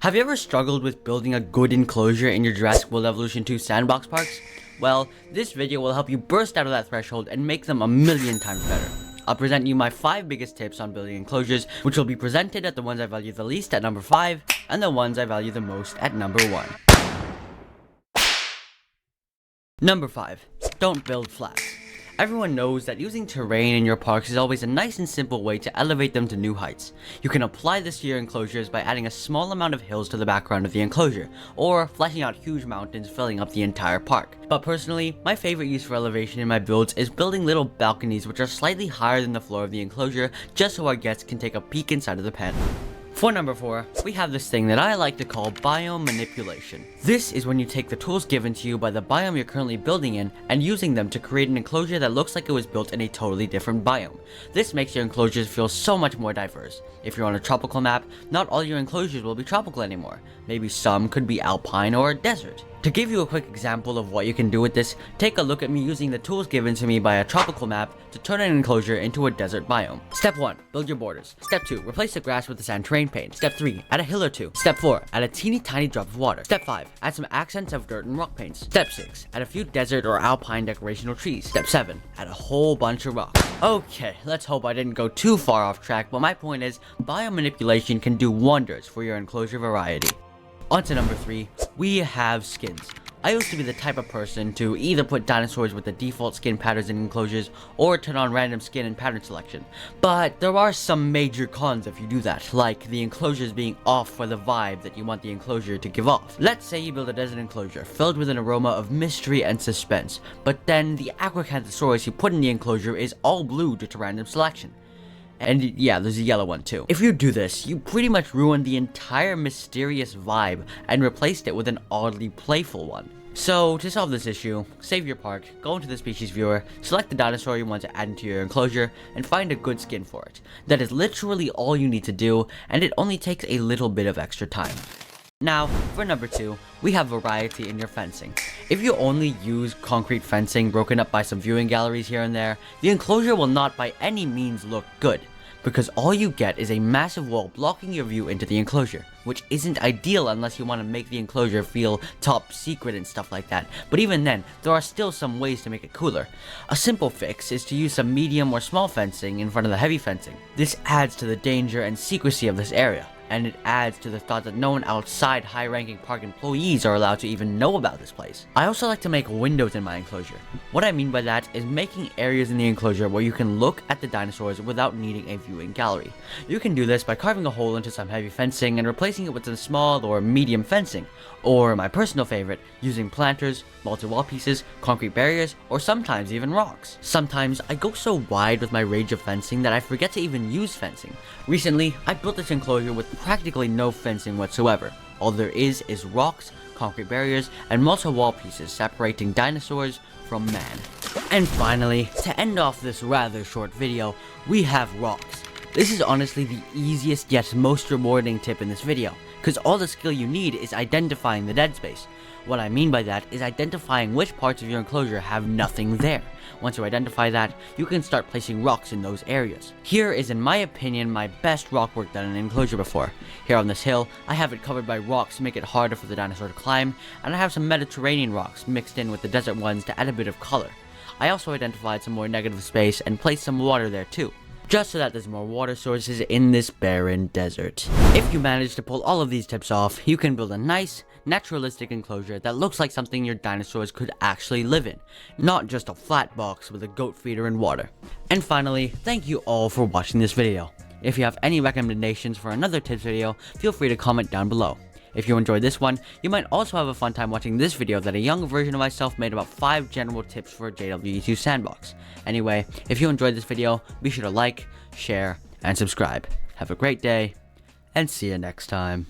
Have you ever struggled with building a good enclosure in your Jurassic World Evolution 2 sandbox parks? Well, this video will help you burst out of that threshold and make them a million times better. I'll present you my 5 biggest tips on building enclosures, which will be presented at the ones I value the least at number 5, and the ones I value the most at number 1. Number 5. Don't build flats. Everyone knows that using terrain in your parks is always a nice and simple way to elevate them to new heights. You can apply this to your enclosures by adding a small amount of hills to the background of the enclosure, or fleshing out huge mountains filling up the entire park. But personally, my favorite use for elevation in my builds is building little balconies which are slightly higher than the floor of the enclosure, just so our guests can take a peek inside of the pen. For number 4, we have this thing that I like to call biome manipulation. This is when you take the tools given to you by the biome you're currently building in and using them to create an enclosure that looks like it was built in a totally different biome. This makes your enclosures feel so much more diverse. If you're on a tropical map, not all your enclosures will be tropical anymore. Maybe some could be alpine or desert. To give you a quick example of what you can do with this, take a look at me using the tools given to me by a tropical map to turn an enclosure into a desert biome. Step 1. Build your borders. Step 2. Replace the grass with the sand terrain paint. Step 3. Add a hill or two. Step 4. Add a teeny tiny drop of water. Step 5. Add some accents of dirt and rock paints. Step 6. Add a few desert or alpine decorational trees. Step 7. Add a whole bunch of rocks. Okay, let's hope I didn't go too far off track, but my point is, biome manipulation can do wonders for your enclosure variety. On to number 3, we have skins. I used to be the type of person to either put dinosaurs with the default skin patterns in enclosures or turn on random skin and pattern selection. But there are some major cons if you do that, like the enclosures being off for the vibe that you want the enclosure to give off. Let's say you build a desert enclosure filled with an aroma of mystery and suspense, but then the Aquacanthosaurus you put in the enclosure is all blue due to random selection. And yeah, there's a yellow one too. If you do this, you pretty much ruin the entire mysterious vibe and replaced it with an oddly playful one. So, to solve this issue, save your park, go into the species viewer, select the dinosaur you want to add into your enclosure, and find a good skin for it. That is literally all you need to do, and it only takes a little bit of extra time. Now, for number 2, we have variety in your fencing. If you only use concrete fencing broken up by some viewing galleries here and there, the enclosure will not by any means look good, because all you get is a massive wall blocking your view into the enclosure, which isn't ideal unless you want to make the enclosure feel top secret and stuff like that, but even then, there are still some ways to make it cooler. A simple fix is to use some medium or small fencing in front of the heavy fencing. This adds to the danger and secrecy of this area, and it adds to the thought that no one outside high-ranking park employees are allowed to even know about this place. I also like to make windows in my enclosure. What I mean by that is making areas in the enclosure where you can look at the dinosaurs without needing a viewing gallery. You can do this by carving a hole into some heavy fencing and replacing it with some small or medium fencing, or my personal favorite, using planters, multi-wall pieces, concrete barriers, or sometimes even rocks. Sometimes I go so wide with my range of fencing that I forget to even use fencing. Recently, I built this enclosure with practically no fencing whatsoever. All there is rocks, concrete barriers, and multi-wall pieces separating dinosaurs from man. And finally, to end off this rather short video, we have rocks. This is honestly the easiest yet most rewarding tip in this video, because all the skill you need is identifying the dead space. What I mean by that is identifying which parts of your enclosure have nothing there. Once you identify that, you can start placing rocks in those areas. Here is, in my opinion, my best rock work done in an enclosure before. Here on this hill, I have it covered by rocks to make it harder for the dinosaur to climb, and I have some Mediterranean rocks mixed in with the desert ones to add a bit of color. I also identified some more negative space and placed some water there too, just so that there's more water sources in this barren desert. If you manage to pull all of these tips off, you can build a nice, naturalistic enclosure that looks like something your dinosaurs could actually live in, not just a flat box with a goat feeder and water. And finally, thank you all for watching this video. If you have any recommendations for another tips video, feel free to comment down below. If you enjoyed this one, you might also have a fun time watching this video that a young version of myself made about 5 general tips for JWE2 Sandbox. Anyway, if you enjoyed this video, be sure to like, share, and subscribe. Have a great day, and see you next time.